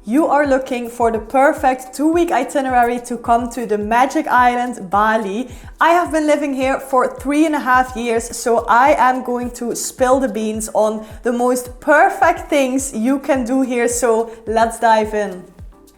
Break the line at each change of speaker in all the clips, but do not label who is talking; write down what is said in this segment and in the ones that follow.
You are looking for the perfect 2-week itinerary to come to the magic island, Bali. I have been living here for 3.5 years, so I am going to spill the beans on the most perfect things you can do here, so let's dive in.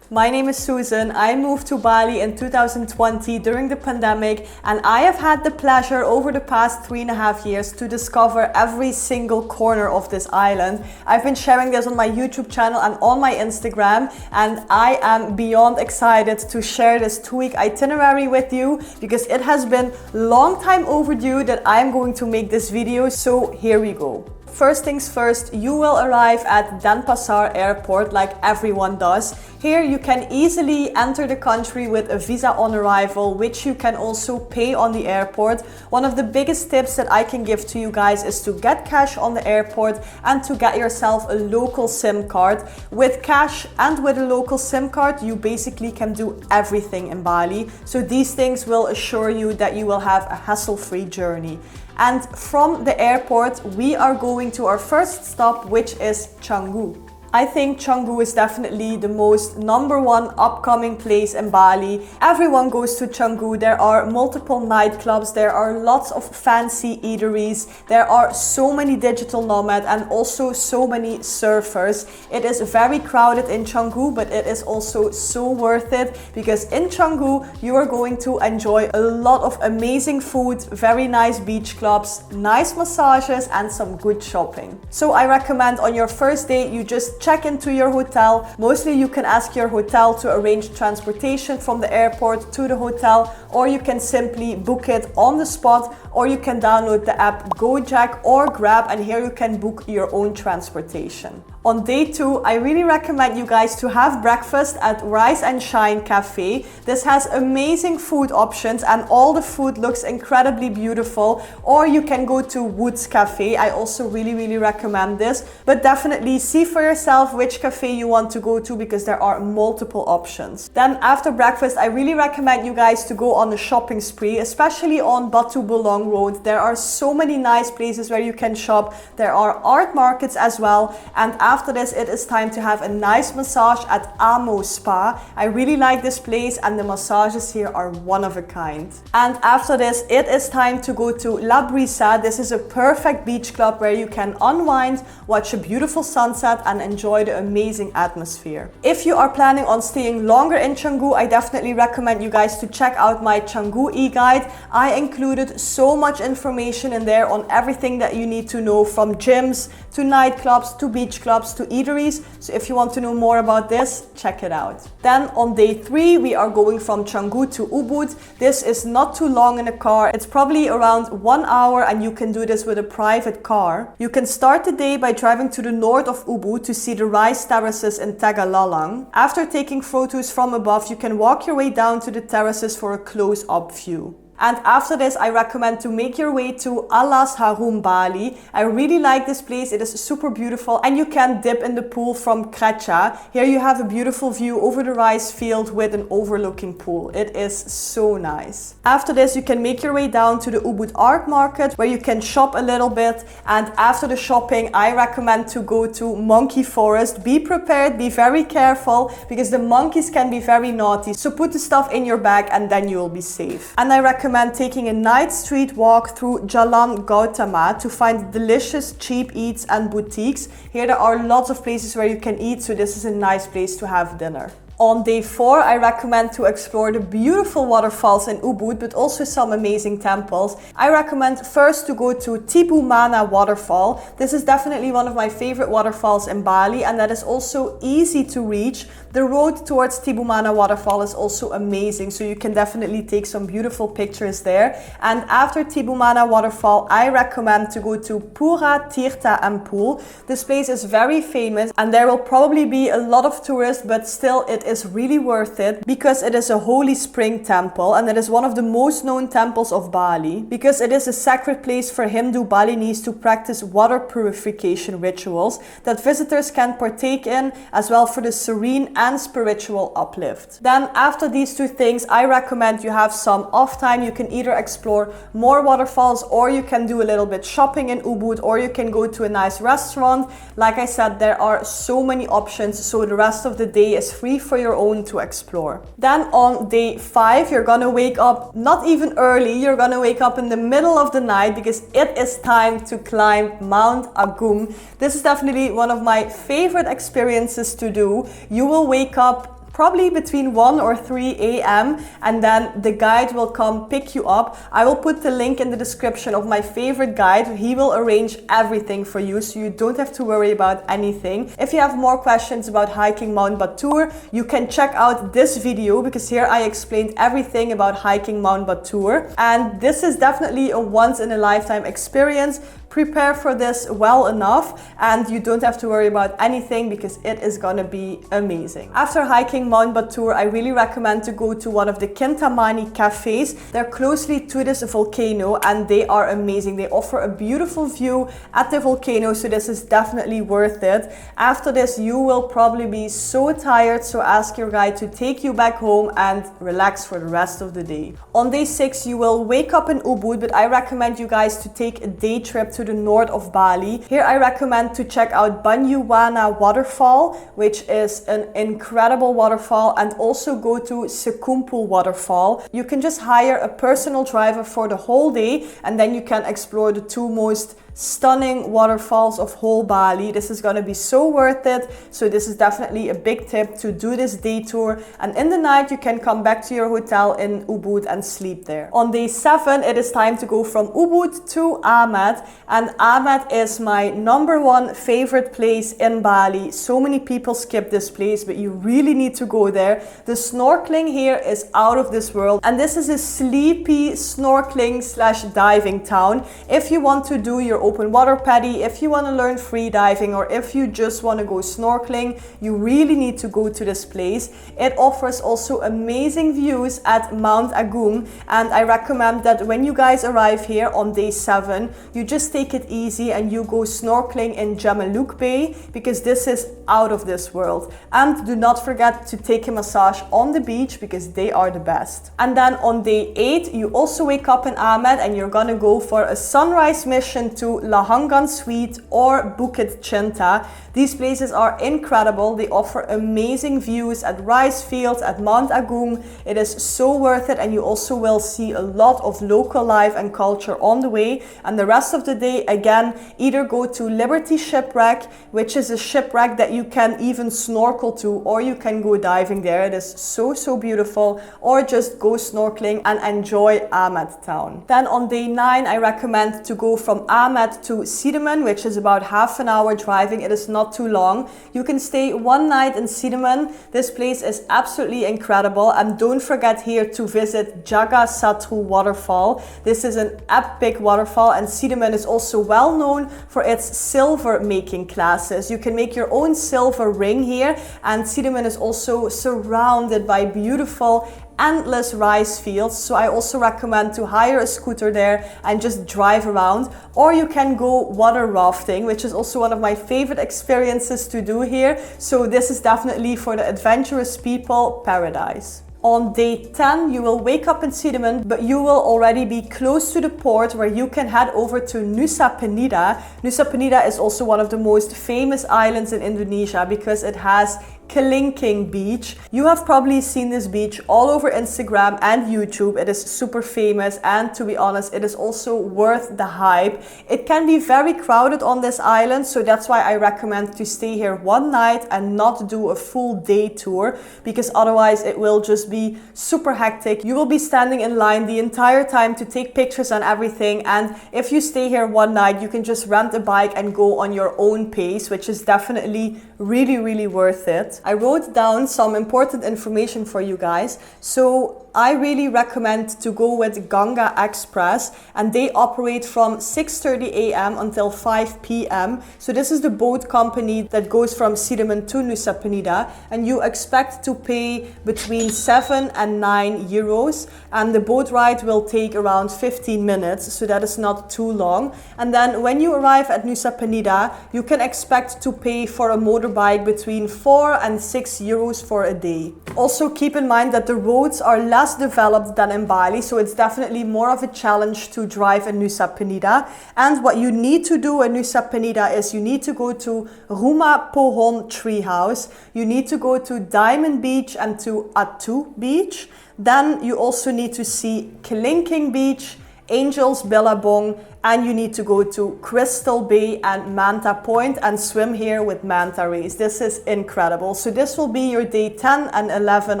My name is Susan. I moved to Bali in 2020 during the pandemic, and I have had the pleasure over the past 3.5 years to discover every single corner of this island. I've been sharing this on my YouTube channel and on my Instagram, and I am beyond excited to share this 2-week itinerary with you because it has been long time overdue that I'm going to make this video, so here we go. First things first, you will arrive at Denpasar airport like everyone does. Here you can easily enter the country with a visa on arrival, which you can also pay on the airport. One of the biggest tips that I can give to you guys is to get cash on the airport and to get yourself a local SIM card. With cash and with a local SIM card, you basically can do everything in Bali. So these things will assure you that you will have a hassle-free journey. And from the airport, we are going to our first stop, which is Canggu. I think Canggu is definitely the most #1 upcoming place in Bali. Everyone goes to Canggu. There are multiple nightclubs, there are lots of fancy eateries, there are so many digital nomads and also so many surfers. It is very crowded in Canggu, but it is also so worth it because in Canggu you are going to enjoy a lot of amazing food, very nice beach clubs, nice massages and some good shopping. So I recommend on your first day you just check into your hotel. Mostly you can ask your hotel to arrange transportation from the airport to the hotel, or you can simply book it on the spot, or you can download the app Gojek or Grab, and here you can book your own transportation. On day 2, I really recommend you guys to have breakfast at Rise and Shine Cafe. This has amazing food options and all the food looks incredibly beautiful. Or you can go to Woods Cafe. I also really recommend this, but definitely see for yourself which cafe you want to go to because there are multiple options. Then after breakfast, I really recommend you guys to go on a shopping spree, especially on Batur Belong Road. There are so many nice places where you can shop. There are art markets as well, and after this it is time to have a nice massage at Amo Spa. I really like this place and the massages here are one of a kind. And after this it is time to go to La Brisa. This is a perfect beach club where you can unwind, watch a beautiful sunset and enjoy the amazing atmosphere. If you are planning on staying longer in Canggu, I definitely recommend you guys to check out my Canggu e-guide. I included so much information in there on everything that you need to know, from gyms to nightclubs to beach clubs to eateries. So if you want to know more about this, check it out. Then on day 3 we are going from Canggu to Ubud. This is not too long in a car. It's probably around 1 hour and you can do this with a private car. You can start the day by driving to the north of Ubud to see the rice terraces in Tagalalang. After taking photos from above, you can walk your way down to the terraces for a close-up view. And after this, I recommend to make your way to Alas Harum Bali. I really like this place. It is super beautiful and you can dip in the pool from Kracha. Here you have a beautiful view over the rice field with an overlooking pool. It is so nice. After this, you can make your way down to the Ubud Art Market where you can shop a little bit. And after the shopping, I recommend to go to Monkey Forest. Be prepared, be very careful because the monkeys can be very naughty. So put the stuff in your bag and then you will be safe. And I recommend taking a night street walk through Jalan Gautama to find delicious cheap eats and boutiques. Here there are lots of places where you can eat, so this is a nice place to have dinner. On day 4, I recommend to explore the beautiful waterfalls in Ubud, but also some amazing temples. I recommend first to go to Tibu Mana waterfall. This is definitely one of my favorite waterfalls in Bali, and that is also easy to reach. The road towards Tibu Mana waterfall is also amazing, so you can definitely take some beautiful pictures there. And after Tibu Mana waterfall, I recommend to go to Pura Tirtha and Pool. This place is very famous and there will probably be a lot of tourists, but still it is really worth it because it is a holy spring temple, and it is one of the most known temples of Bali because it is a sacred place for Hindu Balinese to practice water purification rituals that visitors can partake in, as well for the serene and spiritual uplift. Then after these two things, I recommend you have some off time. You can either explore more waterfalls, or you can do a little bit shopping in Ubud, or you can go to a nice restaurant. Like I said, there are so many options, so the rest of the day is free for your own to explore. Then on day 5, you're gonna wake up not even early, you're gonna wake up in the middle of the night because it is time to climb Mount Agung. This is definitely one of my favorite experiences to do. You will wake up probably between 1 or 3 a.m. and then the guide will come pick you up. I will put the link in the description of my favorite guide. He will arrange everything for you, so you don't have to worry about anything. If you have more questions about hiking Mount Batur, you can check out this video because here I explained everything about hiking Mount Batur, and this is definitely a once in a lifetime experience. Prepare for this well enough and you don't have to worry about anything because it is gonna be amazing. After hiking Mount Batur, I really recommend to go to one of the Kintamani cafes. They're closely to this volcano and they are amazing. They offer a beautiful view at the volcano, so this is definitely worth it. After this, you will probably be so tired, so ask your guide to take you back home and relax for the rest of the day. On day 6, you will wake up in Ubud, but I recommend you guys to take a day trip to the north of Bali. Here I recommend to check out Banyuwana waterfall, which is an incredible waterfall, and also go to Sekumpul waterfall. You can just hire a personal driver for the whole day and then you can explore the two most stunning waterfalls of whole Bali. This is gonna be so worth it. So this is definitely a big tip to do this day tour, and in the night you can come back to your hotel in Ubud and sleep there. On day 7, it is time to go from Ubud to Amed, and Amed is my #1 favorite place in Bali. So many people skip this place, but you really need to go there. The snorkeling here is out of this world, and this is a sleepy snorkeling slash diving town. If you want to do your open water paddy, if you want to learn free diving, or if you just want to go snorkeling, you really need to go to this place. It offers also amazing views at Mount Agung, and I recommend that when you guys arrive here on day 7, you just take it easy and you go snorkeling in Jamaluk Bay because this is out of this world. And do not forget to take a massage on the beach because they are the best. And then on day 8, you also wake up in Amed and you're gonna go for a sunrise mission to Lahangan Sweet or Bukit Cinta. These places are incredible. They offer amazing views at rice fields at Mount Agung. It is so worth it, and you also will see a lot of local life and culture on the way. And the rest of the day, again, either go to Liberty Shipwreck, which is a shipwreck that you can even snorkel to, or you can go diving there. It is so beautiful, or just go snorkeling and enjoy Amed town. Then on day 9, I recommend to go from Amed to Sidemen, which is about half an hour driving. It is not too long. You can stay one night in Sidemen. This place is absolutely incredible, and don't forget here to visit Jaga Satru waterfall. This is an epic waterfall, and Sidemen is also well known for its silver making classes. You can make your own silver ring here, and Sidemen is also surrounded by beautiful endless rice fields, so I also recommend to hire a scooter there and just drive around, or you can go water rafting, which is also one of my favorite experiences to do here. So this is definitely for the adventurous people paradise. On day 10, you will wake up in Sidemen, but you will already be close to the port where you can head over to Nusa Penida. Nusa Penida is also one of the most famous islands in Indonesia because it has Kelingking Beach. You have probably seen this beach all over Instagram and YouTube. It is super famous, and to be honest, it is also worth the hype. It can be very crowded on this island, so that's why I recommend to stay here one night and not do a full day tour, because otherwise it will just be super hectic. You will be standing in line the entire time to take pictures and everything, and if you stay here one night, you can just rent a bike and go on your own pace, which is definitely really worth it. I wrote down some important information for you guys. So I really recommend to go with Ganga Express, and they operate from 6:30 a.m. until 5 p.m. So this is the boat company that goes from Sidemen to Nusa Penida, and you expect to pay between 7 and 9 euros, and the boat ride will take around 15 minutes, so that is not too long. And then when you arrive at Nusa Penida, you can expect to pay for a motorbike between 4 and 6 euros for a day. Also keep in mind that the roads are less developed than in Bali, so it's definitely more of a challenge to drive in Nusa Penida. And what you need to do in Nusa Penida is you need to go to Rumah Pohon Treehouse, you need to go to Diamond Beach and to Atu Beach. Then you also need to see Kelingking Beach, Angels Billabong, and you need to go to Crystal Bay and Manta Point and swim here with manta rays. This is incredible. So this will be your day 10 and 11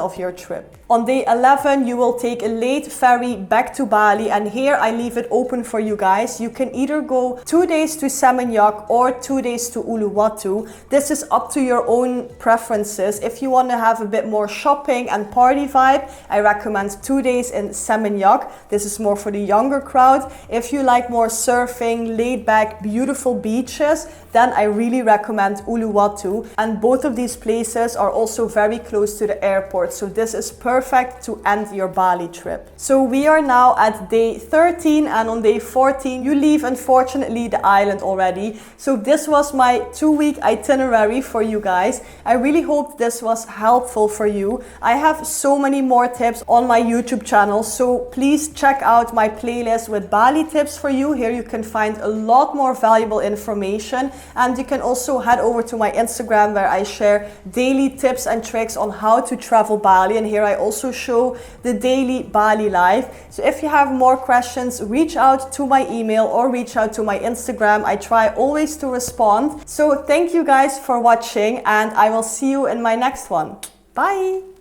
of your trip. On day 11, you will take a late ferry back to Bali, and here I leave it open for you guys. You can either go 2 days to Seminyak or 2 days to Uluwatu. This is up to your own preferences. If you want to have a bit more shopping and party vibe, I recommend 2 days in Seminyak. This is more for the younger crowd. If you like more surfing, laid back, beautiful beaches, then I really recommend Uluwatu. And both of these places are also very close to the airport, so this is perfect to end your Bali trip. So we are now at day 13, and on day 14 you leave, unfortunately, the island already. So this was my 2-week itinerary for you guys. I really hope this was helpful for you. I have so many more tips on my YouTube channel, so please check out my playlist with Bali tips for you. Here you can find a lot more valuable information, and you can also head over to my Instagram where I share daily tips and tricks on how to travel Bali, and here I also show the daily Bali life. So if you have more questions, reach out to my email or reach out to my Instagram. I try always to respond. So thank you guys for watching, and I will see you in my next one. Bye!